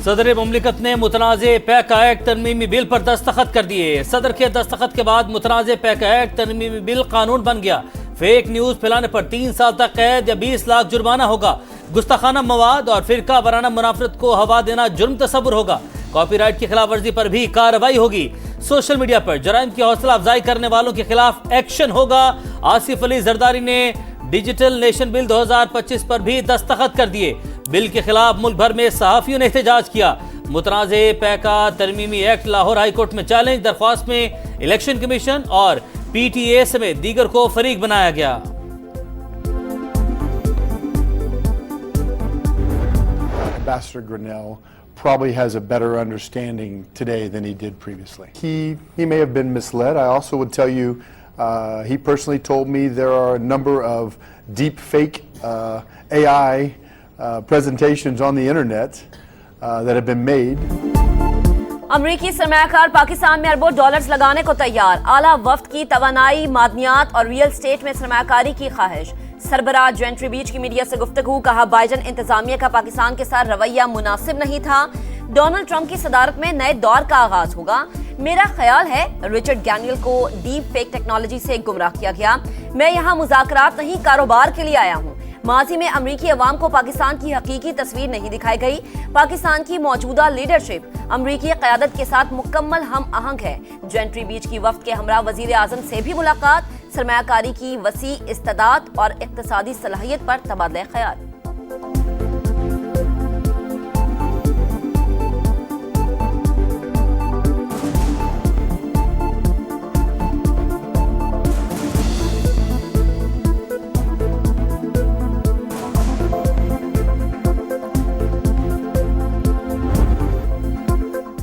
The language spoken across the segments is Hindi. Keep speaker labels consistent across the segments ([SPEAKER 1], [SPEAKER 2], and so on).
[SPEAKER 1] सदर मुमलिकत ने मुतनाज़े पैक एक्ट तरमीमी बिल पर दस्तखत कर दिए। सदर के दस्तखत के बाद मुतनाज़े पैक एक्ट तरमीमी बिल कानून बन गया। फेक न्यूज फैलाने पर 3 साल तक कैद या 20 लाख जुर्माना होगा। गुस्ताखाना मवाद और फिरका वराना मुनाफरत को हवा देना जुर्म तस्वुर होगा। कॉपीराइट की खिलाफ वर्जी पर भी कार्रवाई होगी। सोशल मीडिया पर जराइम की हौसला अफजाई करने वालों के खिलाफ एक्शन होगा। आसिफ अली जरदारी ने डिजिटल नेशन बिल 2025 पर भी दस्तखत कर दिए। बिल के खिलाफ मुल्क भर में सहाफियों ने एहतजाज किया। मुतनाज़े पैका तरमीमी एक्ट लाहौर हाई कोर्ट में चैलेंज। दरख्वास्त में इलेक्शन कमीशन और PTA समेत दीगर को फरीक बनाया गया।
[SPEAKER 2] Ambassador Grinnell probably has a better understanding today than he did previously. He may have been misled. I also would tell you, he personally told me there are a number of deep fake AI presentations on the internet that have been made.
[SPEAKER 3] अमरीकी सरमायाकार पाकिस्तान में अरबों डॉलर्स लगाने को तैयार। आला वफ्द की तवानाई, मादनियात और रियल स्टेट में सरमायाकारी की ख्वाहिश। सरबराह जेंट्री बीच की मीडिया से गुफ्तगू। कहा बाइडन इंतजामिया का पाकिस्तान के साथ रवैया मुनासिब नहीं था। डोनाल्ड ट्रंप की सदारत में नए दौर का आगाज होगा। मेरा ख्याल है रिचर्ड गैनियल को डीप फेक टेक्नोलॉजी से गुमराह किया गया। मैं यहाँ मुज़ाकरात नहीं, कारोबार के लिए आया हूँ। माजी में अमरीकी अवाम को पाकिस्तान की हकीकी तस्वीर नहीं दिखाई गई। पाकिस्तान की मौजूदा लीडरशिप अमरीकी क़यादत के साथ मुकम्मल हम आहंग है। जेंट्री बीच की वफ्द के हमरा वजीर आज़म से भी मुलाकात। सरमायाकारी की वसी इस्तादात और इक्तिसादी सलाहियत पर तबादला ख्याल।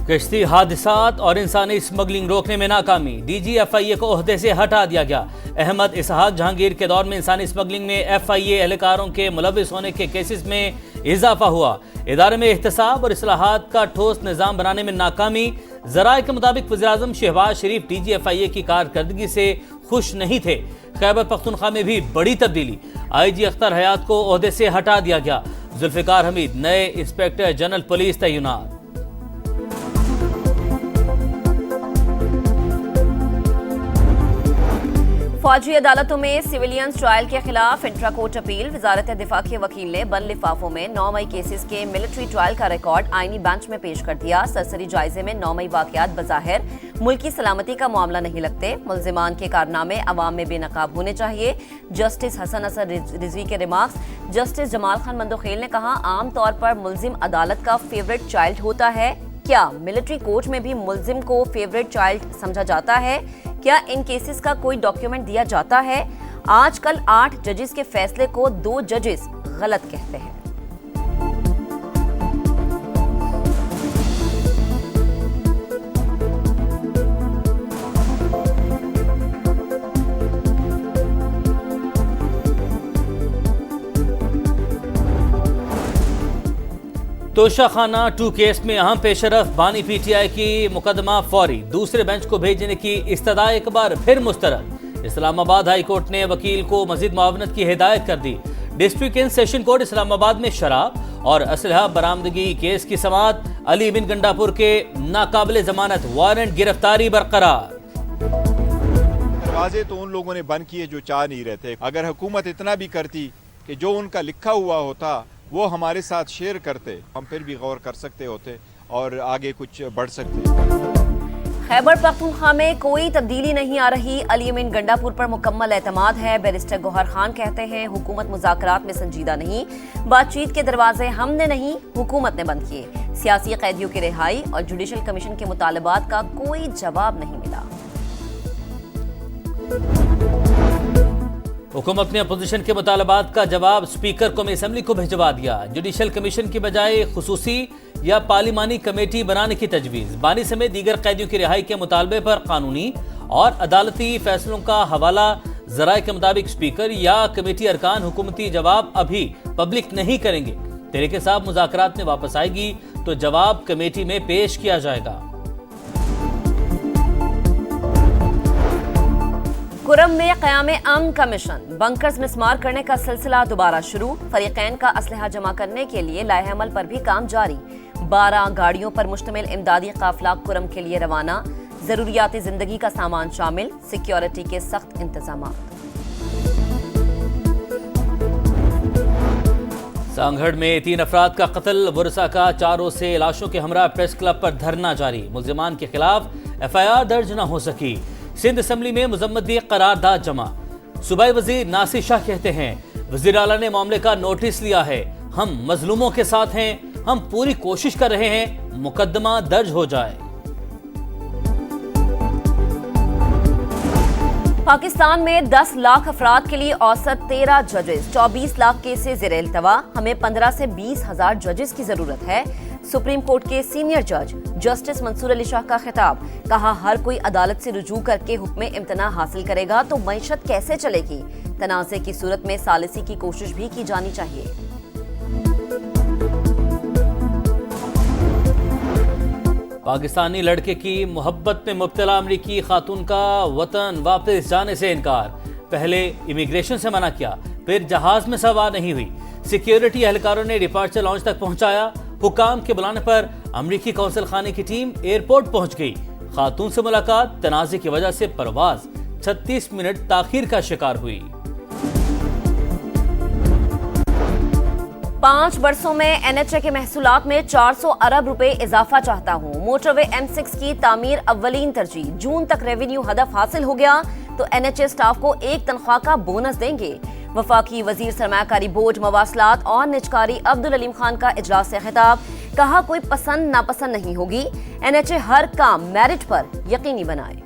[SPEAKER 1] कश्ती हादसात और इंसानी स्मगलिंग रोकने में नाकामी। DG FIA को ओहदे से हटा दिया गया। अहमद इसहाक जहांगीर के दौर में इंसानी स्मगलिंग में FIA एहलकारों के मुलविस होने के केसेस में इजाफा हुआ। इदारे में एहतसाब और इस्लाहात का ठोस निज़ाम बनाने में नाकामी। ज़राए के मुताबिक वज़ीर-ए-आज़म शहबाज शरीफ DG FIA की कारकर्दगी से खुश नहीं थे। खैबर पख्तूनख्वा में भी बड़ी तब्दीली। IG अख्तर हयात को ओहदे से हटा दिया गया। जुल्फ़िकार हमीद नए इंस्पेक्टर जनरल पुलिस तैनात।
[SPEAKER 3] फौजी अदालतों में सिविलियंस ट्रायल के खिलाफ इंट्रा कोर्ट अपील। वजारत दिफा के वकील ने बंद लिफाफों में 9 मई केसेस के मिलिट्री ट्रायल का रिकॉर्ड आईनी बेंच में पेश कर दिया। सरसरी जायजे में 9 मई वाकयात बज़ाहिर मुल्क की सलामती का मामला नहीं लगते। मुल्जिमान के कारनामे अवाम में बेनकाब होने चाहिए। जस्टिस हसन असद रिजवी के रिमार्क्स। जस्टिस जमाल खान मंदोखेल ने कहा आम तौर पर मुल्जिम अदालत का फेवरेट चाइल्ड होता है। क्या मिलिट्री कोर्ट में भी मुल्जिम को फेवरेट चाइल्ड समझा जाता है? क्या इन केसेस का कोई डॉक्यूमेंट दिया जाता है? आजकल 8 जजेस के फैसले को 2 जजेस गलत कहते हैं।
[SPEAKER 1] तोशाखाना 2 केस में अहम पेशरफ बानी PTI की मुकदमा फौरी दूसरे बेंच को भेजने की इस्तदा एक बार फिर मुस्तरद। इस्लामाबाद हाई कोर्ट ने वकील को मजीद मुआवनत की हिदायत कर दी। District and session court Islamabad में शराब और असलहा बरामदगी केस की समाअत। अली बिन गंडापुर के नाकाबिले जमानत वारंट गिरफ्तारी बरकरार।
[SPEAKER 4] दरवाजे तो उन लोगों ने बंद किए जो चाह नहीं रहे थे। अगर हुकूमत इतना भी करती कि जो उनका लिखा हुआ होता वो हमारे साथ शेयर करते, हम फिर भी गौर कर सकते होते और आगे कुछ बढ़ सकते।
[SPEAKER 3] खैबर पख्तूनख्वा में कोई तब्दीली नहीं आ रही। अली अमीन गंडापुर पर मुकम्मल एतमाद है। बैरिस्टर गौहर खान कहते हैं हुकूमत मुज़ाकरात में संजीदा नहीं। बातचीत के दरवाजे हमने नहीं हुकूमत ने बंद किए। सियासी कैदियों की रिहाई और जुडिशल कमीशन के मुतालबात का कोई जवाब नहीं मिला।
[SPEAKER 1] हुकूमत ने अपोजिशन के मुतालबात का जवाब स्पीकर कौमी असम्बली को भिजवा दिया। जुडिशल कमीशन की बजाय खुसूसी या पार्लिमानी कमेटी बनाने की तजवीज़। बानी समेत दीगर कैदियों की रिहाई के मुतालबे पर कानूनी और अदालती फैसलों का हवाला। ज़राए के मुताबिक स्पीकर या कमेटी अरकान हुकूमती जवाब अभी पब्लिक नहीं करेंगे। तहरीक इंसाफ मुज़ाकरात में वापस आएगी तो जवाब कमेटी में पेश किया जाएगा।
[SPEAKER 3] कुरम में क़याम अमन कमीशन। बंकर्स मिसमार करने का सिलसिला दोबारा शुरू। फरीकैन का असलहा जमा करने के लिए लाए अमल पर भी काम जारी। 12 गाड़ियों पर मुश्तमिल इमदादी काफिला कुरम के लिए रवाना। जरूरियाती जिंदगी का सामान शामिल, सिक्योरिटी के सख्त इंतजाम।
[SPEAKER 1] सांगड़ में 3 अफराद का कत्ल, बुरसा का 4 रोज से लाशों के हमरा प्रेस क्लब पर धरना जारी। मुल्जिमान के खिलाफ FIR दर्ज न हो सकी। सिंध असम्बली में मुजम्मती करारदाद जमा। सूबाई वजीर नासिर शाह कहते हैं वजीर आला ने मामले का नोटिस लिया है, हम मजलूमों के साथ हैं, हम पूरी कोशिश कर रहे हैं मुकदमा दर्ज हो जाए।
[SPEAKER 3] पाकिस्तान में 10 लाख अफराद के लिए औसत 13 जजेस, 24 लाख केसेस ज़ेरे इल्तवा। हमें 15 से 20 हजार जजेस की जरूरत है। सुप्रीम कोर्ट के सीनियर जज जस्टिस मंसूर अली शाह का खिताब। कहा हर कोई अदालत से रुजू करके हुक्म इम्तना हासिल करेगा तो मईशत कैसे चलेगी। तनाज़े की सूरत में सालिसी की कोशिश भी की जानी चाहिए।
[SPEAKER 1] पाकिस्तानी लड़के की मोहब्बत में मुब्तला अमरीकी खातून का वतन वापस जाने से इनकार। पहले इमिग्रेशन से मना किया, फिर जहाज में सवार नहीं हुई। सिक्योरिटी एहलकारों ने डिपार्चर लॉन्च तक पहुंचाया। हुकाम के बुलाने पर अमरीकी कौंसल खाने की टीम एयरपोर्ट पहुंच गई। खातून से मुलाकात, तनाज़े की वजह से परवाज 36 मिनट ताखीर का शिकार हुई।
[SPEAKER 3] 5 बरसों में NHA के महसूलात में 400 अरब रुपए इजाफा चाहता हूँ। मोटरवे M6 की तामीर अव्वलीन तरजीह। जून तक रेवेन्यू हदफ हासिल हो गया तो NHA स्टाफ को 1 तनख्वाह का बोनस देंगे। वफाकी वजीर सरमायाकारी बोर्ड, मवासलात और निजकारी अब्दुल अलीम खान का इजलास से खिताब। कहा कोई पसंद नापसंद नहीं होगी, NHA हर काम मेरिट पर यकीनी बनाए।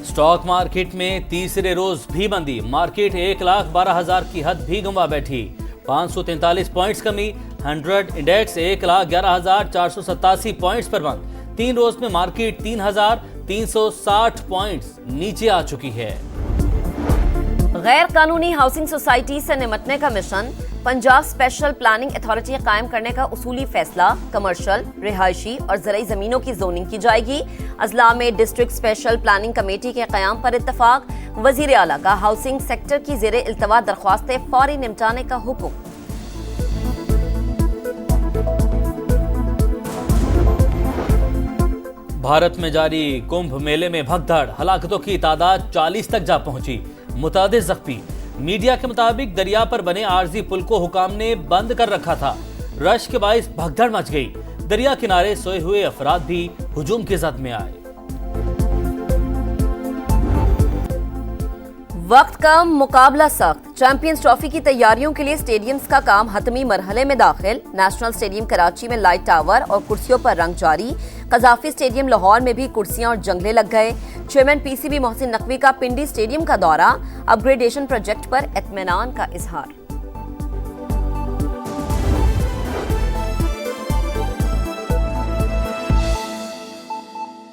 [SPEAKER 1] स्टॉक मार्केट में तीसरे रोज भी मंदी। मार्केट 1,12,000 की हद भी गंवा बैठी। 543 पॉइंट्स कमी। 100 इंडेक्स 1,11,487 पॉइंट्स पर बंद। 3 रोज में मार्केट 3,360 पॉइंट्स नीचे आ चुकी है।
[SPEAKER 3] गैर कानूनी हाउसिंग सोसाइटी से निमटने का mission. Punjab special planning authority कायम करने का उसूली फैसला। कमर्शियल, रिहायशी और ज़रई ज़मीनों की जोनिंग की जाएगी। अजला में डिस्ट्रिक्ट स्पेशल प्लानिंग कमेटी के क़याम पर इत्तफाक। वज़ीर आला का हाउसिंग सेक्टर की ज़ेरे इल्तवा दरख्वास्तें फौरी निपटाने का हुक्म।
[SPEAKER 1] भारत में जारी कुंभ मेले में भगदड़, हलाकतों की तादाद 40 तक जा पहुंची। मुतादिद जख्मी। मीडिया के मुताबिक दरिया पर बने आरजी पुल को हुकाम ने बंद कर रखा था। रश के बाइस भगदड़ मच गई। दरिया किनारे सोए हुए अफराद भी हुजूम की जद में आए।
[SPEAKER 3] वक्त कम, मुकाबला सख्त। चैंपियंस ट्रॉफी की तैयारियों के लिए स्टेडियम्स का काम हतमी मरहले में दाखिल। नेशनल स्टेडियम कराची में लाइट टावर और कुर्सियों पर रंग जारी। कजाफी स्टेडियम लाहौर में भी कुर्सियां और जंगले लग गए। चेयरमैन PCB मोहसिन नकवी का पिंडी स्टेडियम का दौरा। अपग्रेडेशन प्रोजेक्ट पर इत्मीनान का इजहार।